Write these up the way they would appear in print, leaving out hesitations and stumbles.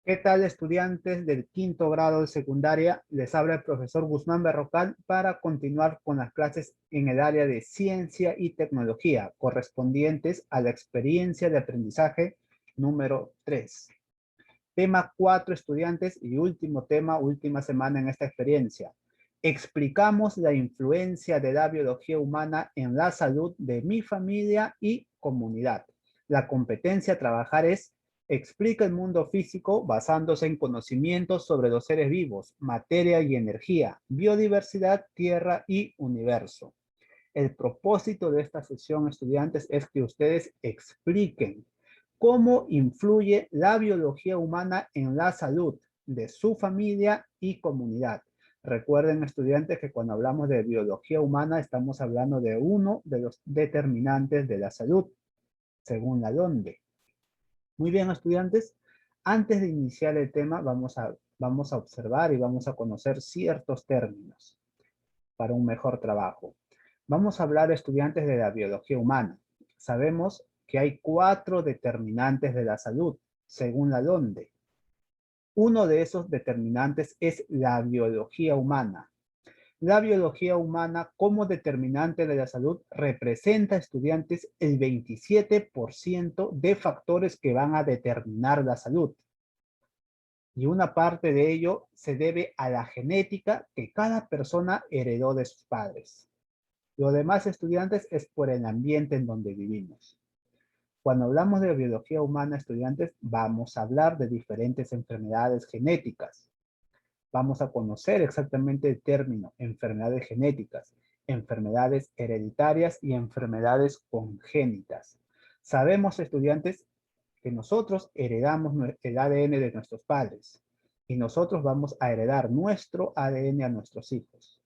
¿Qué tal, estudiantes del quinto grado de secundaria? Les habla el profesor Guzmán Berrocal para continuar con las clases en el área de ciencia y tecnología correspondientes a la experiencia de aprendizaje número 3. Tema 4, estudiantes, y último tema, última semana en esta experiencia. Explicamos la influencia de la biología humana en la salud de mi familia y comunidad. La competencia a trabajar es: explica el mundo físico basándose en conocimientos sobre los seres vivos, materia y energía, biodiversidad, tierra y universo. El propósito de esta sesión, estudiantes, es que ustedes expliquen cómo influye la biología humana en la salud de su familia y comunidad. Recuerden, estudiantes, que cuando hablamos de biología humana estamos hablando de uno de los determinantes de la salud, según la DONDE. Muy bien, estudiantes, antes de iniciar el tema vamos a observar y vamos a conocer ciertos términos para un mejor trabajo. Vamos a hablar, estudiantes, de la biología humana. Sabemos que hay 4 determinantes de la salud, según la DONDE. Uno de esos determinantes es la biología humana. La biología humana como determinante de la salud representa, estudiantes, el 27% de factores que van a determinar la salud. Y una parte de ello se debe a la genética que cada persona heredó de sus padres. Lo demás, estudiantes, es por el ambiente en donde vivimos. Cuando hablamos de biología humana, estudiantes, vamos a hablar de diferentes enfermedades genéticas. Vamos a conocer exactamente el término enfermedades genéticas, enfermedades hereditarias y enfermedades congénitas. Sabemos, estudiantes, que nosotros heredamos el ADN de nuestros padres y nosotros vamos a heredar nuestro ADN a nuestros hijos.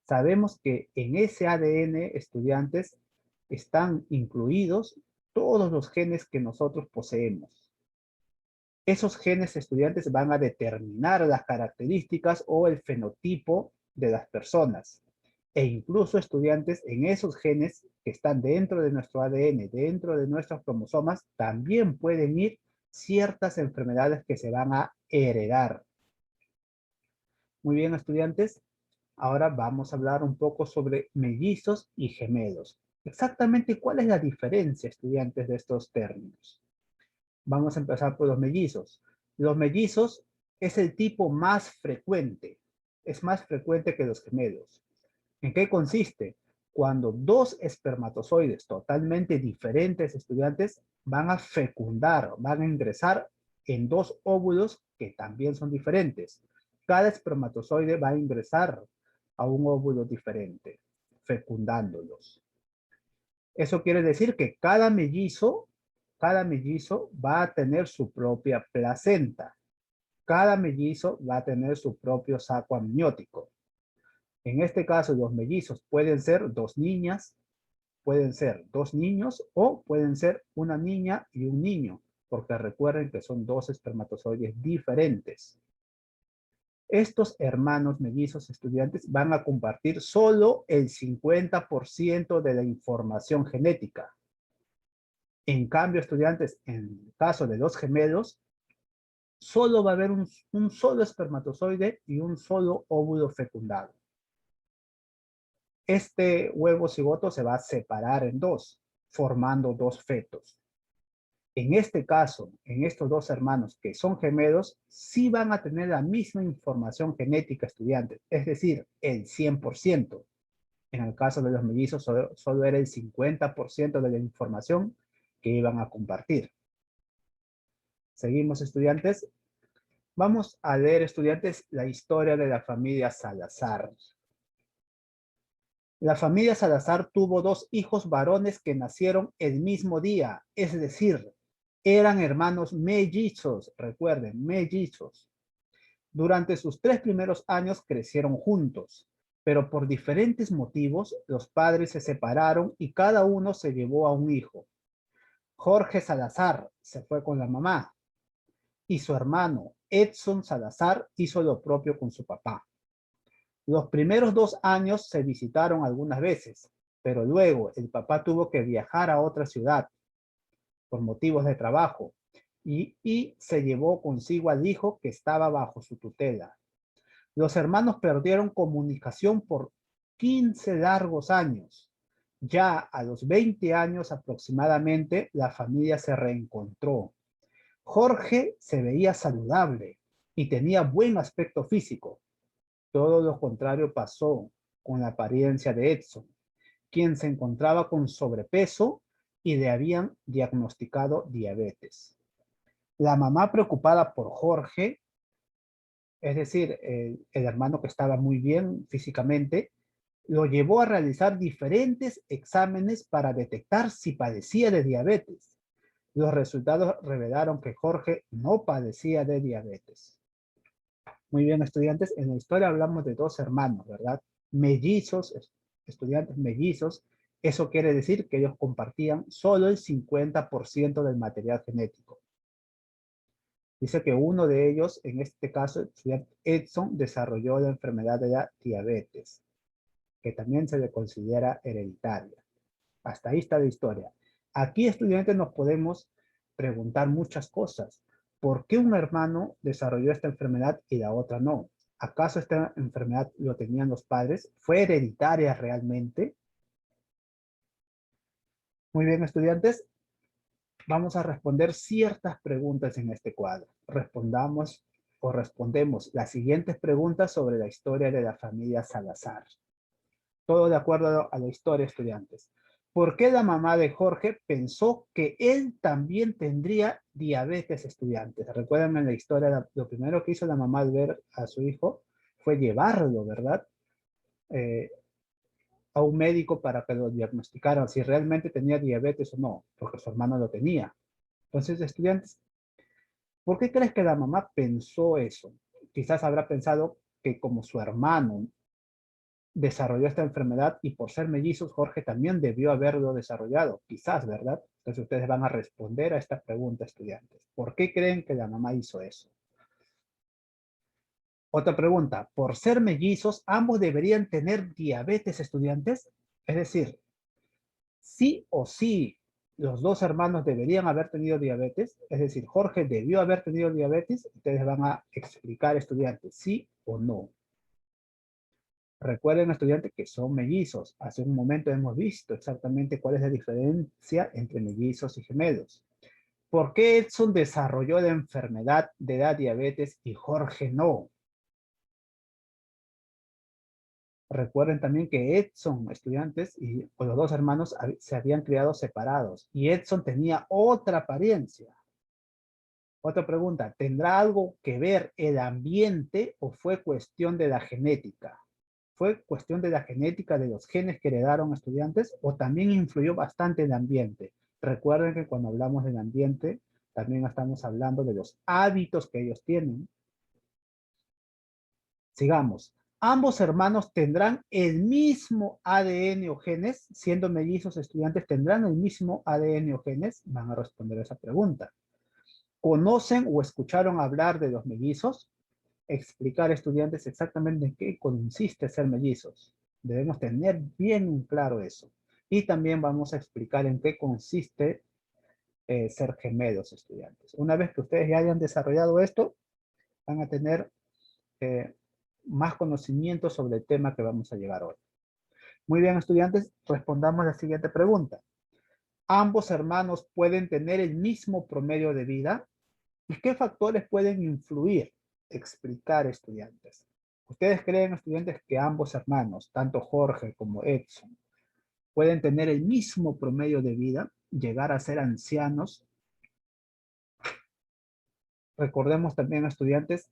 Sabemos que en ese ADN, estudiantes, están incluidos todos los genes que nosotros poseemos. Esos genes, estudiantes, van a determinar las características o el fenotipo de las personas. E incluso, estudiantes, en esos genes que están dentro de nuestro ADN, dentro de nuestros cromosomas, también pueden ir ciertas enfermedades que se van a heredar. Muy bien, estudiantes. Ahora vamos a hablar un poco sobre mellizos y gemelos. Exactamente, ¿cuál es la diferencia, estudiantes, de estos términos? Vamos a empezar por los mellizos. Los mellizos es el tipo más frecuente. Es más frecuente que los gemelos. ¿En qué consiste? Cuando dos espermatozoides totalmente diferentes, estudiantes, van a fecundar, van a ingresar en dos óvulos que también son diferentes. Cada espermatozoide va a ingresar a un óvulo diferente, fecundándolos. Eso quiere decir que cada mellizo va a tener su propia placenta. Cada mellizo va a tener su propio saco amniótico. En este caso, los mellizos pueden ser dos niñas, pueden ser dos niños o pueden ser una niña y un niño, porque recuerden que son dos espermatozoides diferentes. Estos hermanos mellizos, estudiantes, van a compartir solo el 50% de la información genética. En cambio, estudiantes, en el caso de los gemelos, solo va a haber un solo espermatozoide y un solo óvulo fecundado. Este huevo cigoto se va a separar en dos, formando dos fetos. En este caso, en estos dos hermanos que son gemelos, sí van a tener la misma información genética, estudiantes, es decir, el 100%. En el caso de los mellizos, solo era el 50% de la información que iban a compartir. Seguimos, estudiantes. Vamos a leer, estudiantes, la historia de la familia Salazar. La familia Salazar tuvo dos hijos varones que nacieron el mismo día, es decir, eran hermanos mellizos, recuerden, mellizos. Durante sus 3 primeros años crecieron juntos, pero por diferentes motivos los padres se separaron y cada uno se llevó a un hijo. Jorge Salazar se fue con la mamá y su hermano Edson Salazar hizo lo propio con su papá. Los primeros 2 años se visitaron algunas veces, pero luego el papá tuvo que viajar a otra ciudad por motivos de trabajo y se llevó consigo al hijo que estaba bajo su tutela. Los hermanos perdieron comunicación por 15 largos años. Ya a los 20 años aproximadamente, la familia se reencontró. Jorge se veía saludable y tenía buen aspecto físico. Todo lo contrario pasó con la apariencia de Edson, quien se encontraba con sobrepeso y le habían diagnosticado diabetes. La mamá, preocupada por Jorge, es decir, el hermano que estaba muy bien físicamente, lo llevó a realizar diferentes exámenes para detectar si padecía de diabetes. Los resultados revelaron que Jorge no padecía de diabetes. Muy bien, estudiantes, en la historia hablamos de dos hermanos, ¿verdad? Mellizos, estudiantes mellizos. Eso quiere decir que ellos compartían solo el 50% del material genético. Dice que uno de ellos, en este caso, Edson, desarrolló la enfermedad de la diabetes, que también se le considera hereditaria. Hasta ahí está la historia. Aquí, estudiantes, nos podemos preguntar muchas cosas. ¿Por qué un hermano desarrolló esta enfermedad y la otra no? ¿Acaso esta enfermedad lo tenían los padres? ¿Fue hereditaria realmente? Muy bien, estudiantes. Vamos a responder ciertas preguntas en este cuadro. Respondamos o respondemos las siguientes preguntas sobre la historia de la familia Salazar. Todo de acuerdo a la historia, estudiantes. ¿Por qué la mamá de Jorge pensó que él también tendría diabetes, estudiantes? Recuerden en la historia, lo primero que hizo la mamá al ver a su hijo fue llevarlo, ¿verdad? A un médico para que lo diagnosticaran si realmente tenía diabetes o no, porque su hermano lo tenía. Entonces, estudiantes, ¿por qué crees que la mamá pensó eso? Quizás habrá pensado que como su hermano desarrolló esta enfermedad y por ser mellizos, Jorge también debió haberlo desarrollado. Quizás, ¿verdad? Entonces ustedes van a responder a esta pregunta, estudiantes. ¿Por qué creen que la mamá hizo eso? Otra pregunta. ¿Por ser mellizos, ambos deberían tener diabetes, estudiantes? Es decir, sí o sí, los dos hermanos deberían haber tenido diabetes. Es decir, Jorge debió haber tenido diabetes. Ustedes van a explicar, estudiantes, sí o no. Recuerden, estudiantes, que son mellizos. Hace un momento hemos visto exactamente cuál es la diferencia entre mellizos y gemelos. ¿Por qué Edson desarrolló la enfermedad de la diabetes y Jorge no? Recuerden también que Edson, estudiantes, y los dos hermanos se habían criado separados y Edson tenía otra apariencia. Otra pregunta, ¿tendrá algo que ver el ambiente o fue cuestión de la genética? ¿Fue cuestión de la genética de los genes que heredaron estudiantes o también influyó bastante el ambiente? Recuerden que cuando hablamos del ambiente, también estamos hablando de los hábitos que ellos tienen. Sigamos. Ambos hermanos tendrán el mismo ADN o genes, siendo mellizos estudiantes, ¿tendrán el mismo ADN o genes? Van a responder a esa pregunta. ¿Conocen o escucharon hablar de los mellizos? Explicar, estudiantes, exactamente en qué consiste ser mellizos. Debemos tener bien claro eso. Y también vamos a explicar en qué consiste ser gemelos, estudiantes. Una vez que ustedes ya hayan desarrollado esto, van a tener eh, más conocimiento sobre el tema que vamos a llegar hoy. Muy bien, estudiantes, respondamos la siguiente pregunta. ¿Ambos hermanos pueden tener el mismo promedio de vida? ¿Y qué factores pueden influir? Explicar, estudiantes. ¿Ustedes creen, estudiantes, que ambos hermanos, tanto Jorge como Edson, pueden tener el mismo promedio de vida, llegar a ser ancianos? Recordemos también, estudiantes,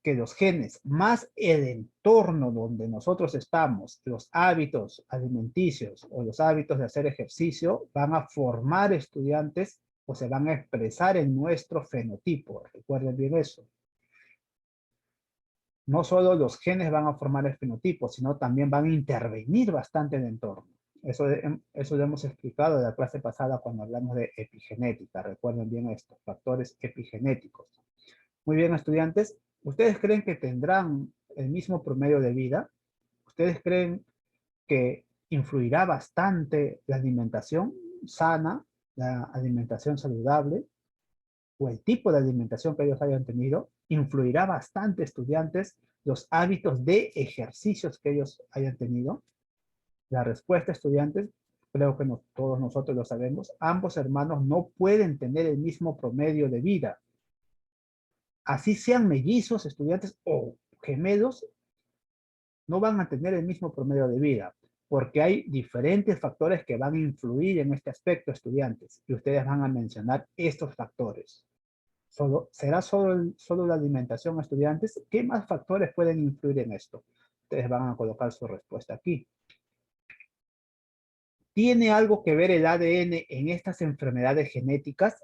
que los genes, más el entorno donde nosotros estamos, los hábitos alimenticios o los hábitos de hacer ejercicio, van a formar, estudiantes, o se van a expresar en nuestro fenotipo. Recuerden bien eso. No solo los genes van a formar el fenotipo, sino también van a intervenir bastante en el entorno. Eso lo hemos explicado en la clase pasada cuando hablamos de epigenética. Recuerden bien estos factores epigenéticos. Muy bien, estudiantes. ¿Ustedes creen que tendrán el mismo promedio de vida? ¿Ustedes creen que influirá bastante la alimentación sana, la alimentación saludable? o el tipo de alimentación que ellos hayan tenido, influirá bastante, estudiantes, los hábitos de ejercicios que ellos hayan tenido. La respuesta, estudiantes, creo que todos nosotros lo sabemos, ambos hermanos no pueden tener el mismo promedio de vida. Así sean mellizos, estudiantes, o gemelos, no van a tener el mismo promedio de vida, porque hay diferentes factores que van a influir en este aspecto, estudiantes, y ustedes van a mencionar estos factores. ¿Será solo la alimentación, estudiantes? ¿Qué más factores pueden influir en esto? Ustedes van a colocar su respuesta aquí. ¿Tiene algo que ver el ADN en estas enfermedades genéticas?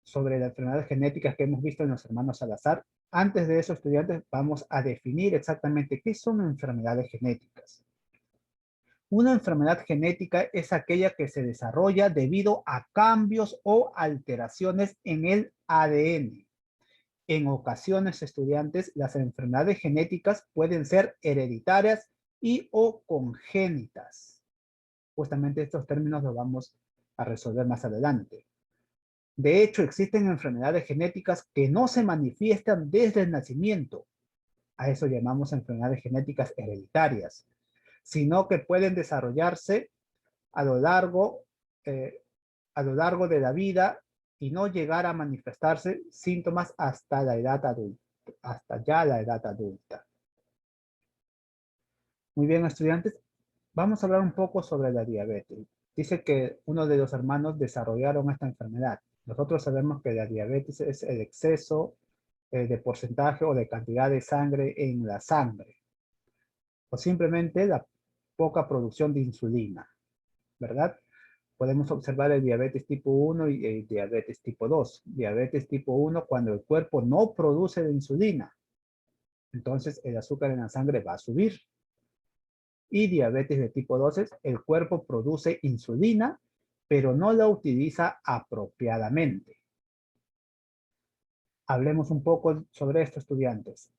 Sobre las enfermedades genéticas que hemos visto en los hermanos Salazar. Antes de eso, estudiantes, vamos a definir exactamente qué son enfermedades genéticas. Una enfermedad genética es aquella que se desarrolla debido a cambios o alteraciones en el ADN. En ocasiones, estudiantes, las enfermedades genéticas pueden ser hereditarias y o congénitas. Justamente estos términos los vamos a resolver más adelante. De hecho, existen enfermedades genéticas que no se manifiestan desde el nacimiento. A eso llamamos enfermedades genéticas hereditarias, sino que pueden desarrollarse a lo largo, de la vida y no llegar a manifestarse síntomas hasta la edad adulta, hasta ya la edad adulta. Muy bien, estudiantes, vamos a hablar un poco sobre la diabetes. Dice que uno de los hermanos desarrollaron esta enfermedad. Nosotros sabemos que la diabetes es el exceso de porcentaje o de cantidad de sangre en la sangre, o simplemente la poca producción de insulina, ¿verdad? Podemos observar el diabetes tipo 1 y el diabetes tipo 2. Diabetes tipo 1 cuando el cuerpo no produce la insulina, entonces el azúcar en la sangre va a subir. Y diabetes de tipo 2 es el cuerpo produce insulina, pero no la utiliza apropiadamente. Hablemos un poco sobre esto, estudiantes.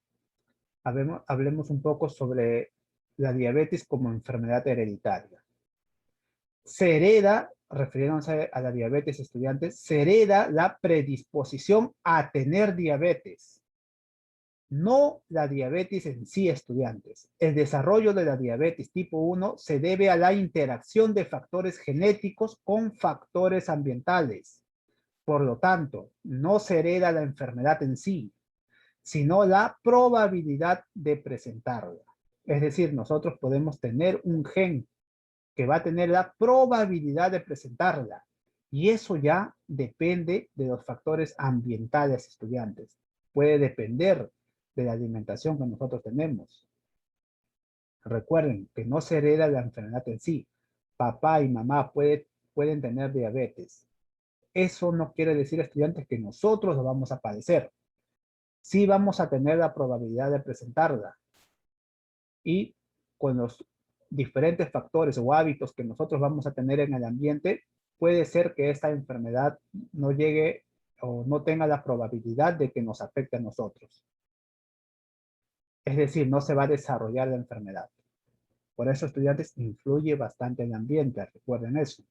Hablemos un poco sobre la diabetes como enfermedad hereditaria. Se hereda, refiriéndose a la diabetes, estudiantes, se hereda la predisposición a tener diabetes. No la diabetes en sí, estudiantes. El desarrollo de la diabetes tipo 1 se debe a la interacción de factores genéticos con factores ambientales. Por lo tanto, no se hereda la enfermedad en sí, sino la probabilidad de presentarla. Es decir, nosotros podemos tener un gen que va a tener la probabilidad de presentarla. Y eso ya depende de los factores ambientales, estudiantes. Puede depender de la alimentación que nosotros tenemos. Recuerden que no se hereda la enfermedad en sí. Papá y mamá pueden tener diabetes. Eso no quiere decir, estudiantes, que nosotros lo vamos a padecer. Sí vamos a tener la probabilidad de presentarla. Y con los diferentes factores o hábitos que nosotros vamos a tener en el ambiente, puede ser que esta enfermedad no llegue o no tenga la probabilidad de que nos afecte a nosotros. Es decir, no se va a desarrollar la enfermedad. Por eso, estudiantes, influye bastante el ambiente, recuerden eso.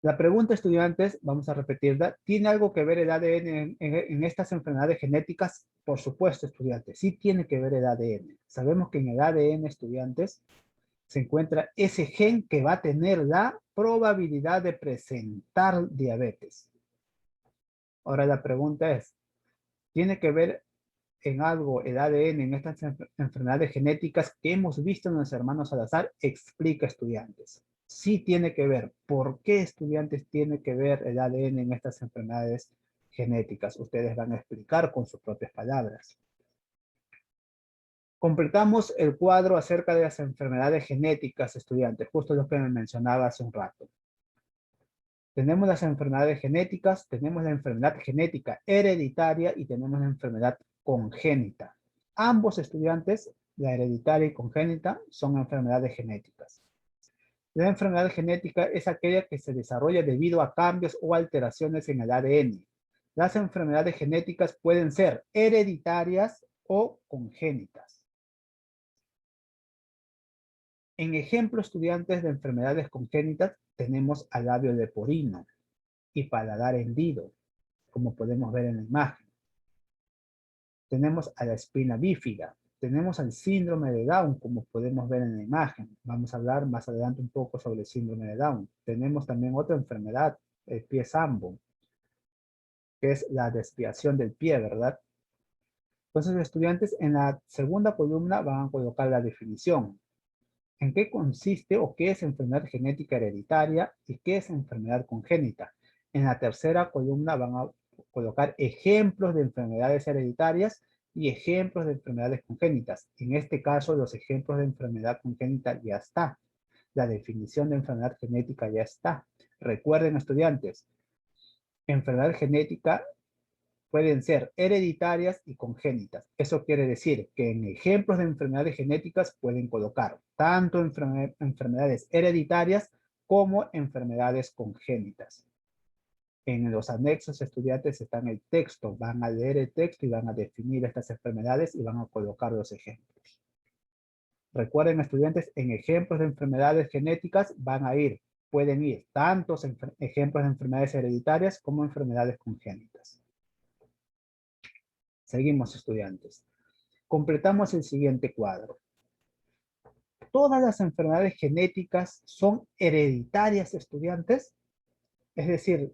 La pregunta, estudiantes, vamos a repetirla, ¿tiene algo que ver el ADN en estas enfermedades genéticas? Por supuesto, estudiantes, sí tiene que ver el ADN. Sabemos que en el ADN, estudiantes, se encuentra ese gen que va a tener la probabilidad de presentar diabetes. Ahora la pregunta es, ¿tiene que ver en algo el ADN en estas enfermedades genéticas que hemos visto en los hermanos Salazar? Explica, estudiantes. Sí tiene que ver. ¿Por qué, estudiantes, tiene que ver el ADN en estas enfermedades genéticas? Ustedes van a explicar con sus propias palabras. Completamos el cuadro acerca de las enfermedades genéticas, estudiantes, justo lo que me mencionaba hace un rato. Tenemos las enfermedades genéticas, tenemos la enfermedad genética hereditaria y tenemos la enfermedad congénita. Ambos, estudiantes, la hereditaria y congénita, son enfermedades genéticas. La enfermedad genética es aquella que se desarrolla debido a cambios o alteraciones en el ADN. Las enfermedades genéticas pueden ser hereditarias o congénitas. En ejemplo, estudiantes, de enfermedades congénitas tenemos al labio leporino. y paladar hendido, como podemos ver en la imagen. Tenemos a la espina bífida. Tenemos al síndrome de Down, como podemos ver en la imagen. Vamos a hablar más adelante un poco sobre el síndrome de Down. Tenemos también otra enfermedad, el pie sambo, que es la desviación del pie, ¿verdad? Entonces, los estudiantes en la segunda columna van a colocar la definición. ¿En qué consiste o qué es enfermedad genética hereditaria y qué es enfermedad congénita? En la tercera columna van a colocar ejemplos de enfermedades hereditarias y ejemplos de enfermedades congénitas. En este caso, los ejemplos de enfermedad congénita ya está. La definición de enfermedad genética ya está. Recuerden, estudiantes, enfermedad genética pueden ser hereditarias y congénitas. Eso quiere decir que en ejemplos de enfermedades genéticas pueden colocar tanto enfermedades hereditarias como enfermedades congénitas. En los anexos, estudiantes, están el texto. Van a leer el texto y van a definir estas enfermedades y van a colocar los ejemplos. Recuerden, estudiantes, en ejemplos de enfermedades genéticas pueden ir tantos ejemplos de enfermedades hereditarias como enfermedades congénitas. Seguimos, estudiantes. Completamos el siguiente cuadro. ¿Todas las enfermedades genéticas son hereditarias, estudiantes? Es decir,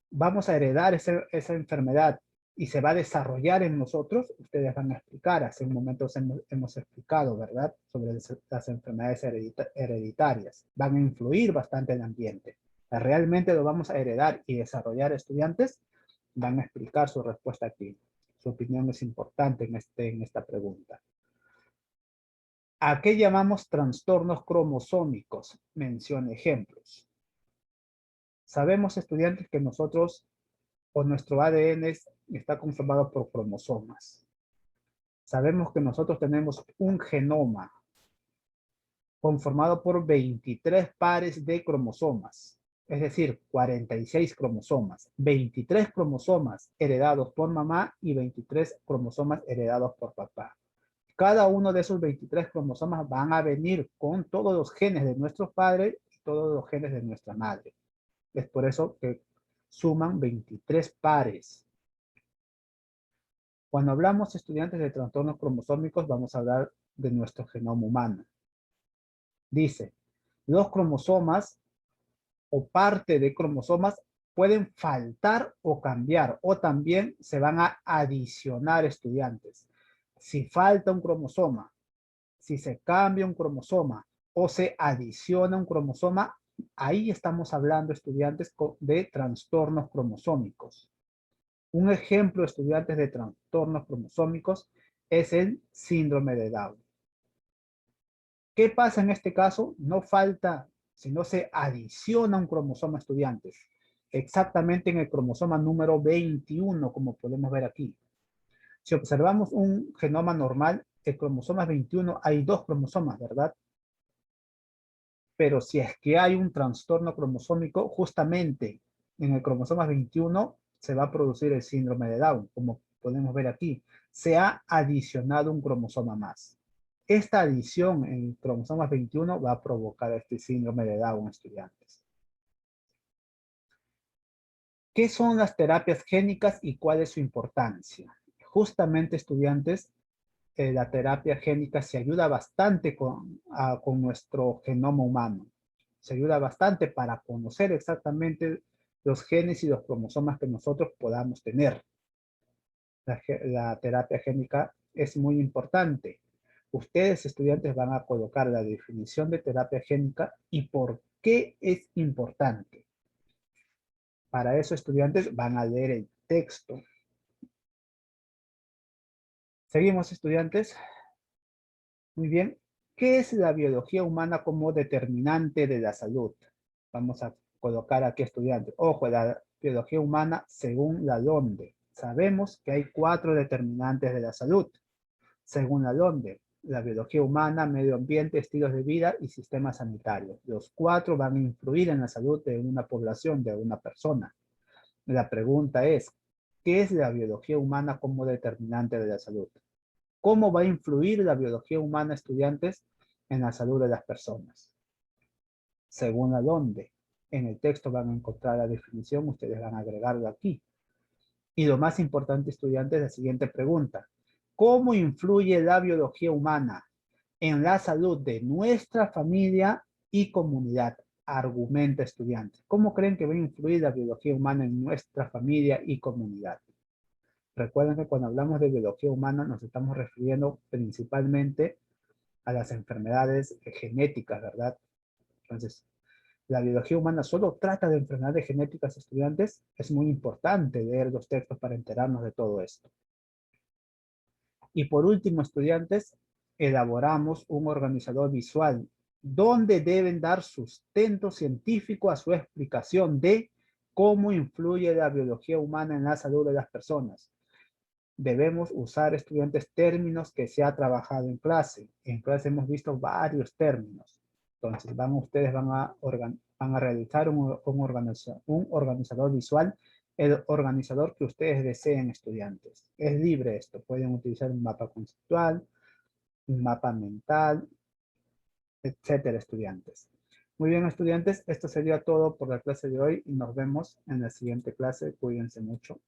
vamos a heredar esa enfermedad y se va a desarrollar en nosotros. Ustedes van a explicar, hace un momento hemos explicado, ¿verdad? Sobre las enfermedades hereditarias. Van a influir bastante en el ambiente. ¿Realmente lo vamos a heredar y desarrollar, estudiantes? Van a explicar su respuesta aquí. Su opinión es importante en esta pregunta. ¿A qué llamamos trastornos cromosómicos? Menciona ejemplos. Sabemos, estudiantes, que nosotros o nuestro ADN está conformado por cromosomas. Sabemos que nosotros tenemos un genoma conformado por 23 pares de cromosomas, es decir, 46 cromosomas, 23 cromosomas heredados por mamá y 23 cromosomas heredados por papá. Cada uno de esos 23 cromosomas van a venir con todos los genes de nuestros padres y todos los genes de nuestra madre. Es por eso que suman 23 pares. Cuando hablamos, estudiantes, de trastornos cromosómicos, vamos a hablar de nuestro genoma humano. Dice, los cromosomas o parte de cromosomas pueden faltar o cambiar, o también se van a adicionar, estudiantes. Si falta un cromosoma, si se cambia un cromosoma o se adiciona un cromosoma, ahí estamos hablando, estudiantes, de trastornos cromosómicos. Un ejemplo, estudiantes, de trastornos cromosómicos es el síndrome de Down. ¿Qué pasa en este caso? No falta, sino se adiciona un cromosoma, estudiantes. Exactamente en el cromosoma número 21, como podemos ver aquí. Si observamos un genoma normal, el cromosoma 21, hay 2 cromosomas, ¿verdad? Pero si es que hay un trastorno cromosómico, justamente en el cromosoma 21 se va a producir el síndrome de Down, como podemos ver aquí. Se ha adicionado un cromosoma más. Esta adición en el cromosoma 21 va a provocar este síndrome de Down, estudiantes. ¿Qué son las terapias génicas y cuál es su importancia? Justamente, estudiantes, la terapia génica se ayuda bastante con nuestro genoma humano. Se ayuda bastante para conocer exactamente los genes y los cromosomas que nosotros podamos tener. La terapia génica es muy importante. Ustedes, estudiantes, van a colocar la definición de terapia génica y por qué es importante. Para eso, estudiantes, van a leer el texto. Seguimos, estudiantes. Muy bien. ¿Qué es la biología humana como determinante de la salud? Vamos a colocar aquí, estudiantes. Ojo, la biología humana según la LOMDE. Sabemos que hay 4 determinantes de la salud. Según la LOMDE, la biología humana, medio ambiente, estilos de vida y sistema sanitario. Los 4 van a influir en la salud de una población, de una persona. La pregunta es, ¿qué es la biología humana como determinante de la salud? ¿Cómo va a influir la biología humana, estudiantes, en la salud de las personas? Según la LOMDE, En el texto van a encontrar la definición, ustedes van a agregarlo aquí. Y lo más importante, estudiantes, la siguiente pregunta. ¿Cómo influye la biología humana en la salud de nuestra familia y comunidad? Argumenta, estudiantes. ¿Cómo creen que va a influir la biología humana en nuestra familia y comunidad? Recuerden que cuando hablamos de biología humana nos estamos refiriendo principalmente a las enfermedades genéticas, ¿verdad? Entonces, la biología humana solo trata de enfermedades genéticas, estudiantes. Es muy importante leer los textos para enterarnos de todo esto. Y por último, estudiantes, elaboramos un organizador visual donde deben dar sustento científico a su explicación de cómo influye la biología humana en la salud de las personas. Debemos usar, estudiantes, términos que se ha trabajado en clase. En clase hemos visto varios términos. Entonces, ustedes van a realizar un organizador visual, el organizador que ustedes deseen, estudiantes. Es libre esto. Pueden utilizar un mapa conceptual, un mapa mental, etcétera, estudiantes. Muy bien, estudiantes. Esto sería todo por la clase de hoy y nos vemos en la siguiente clase. Cuídense mucho.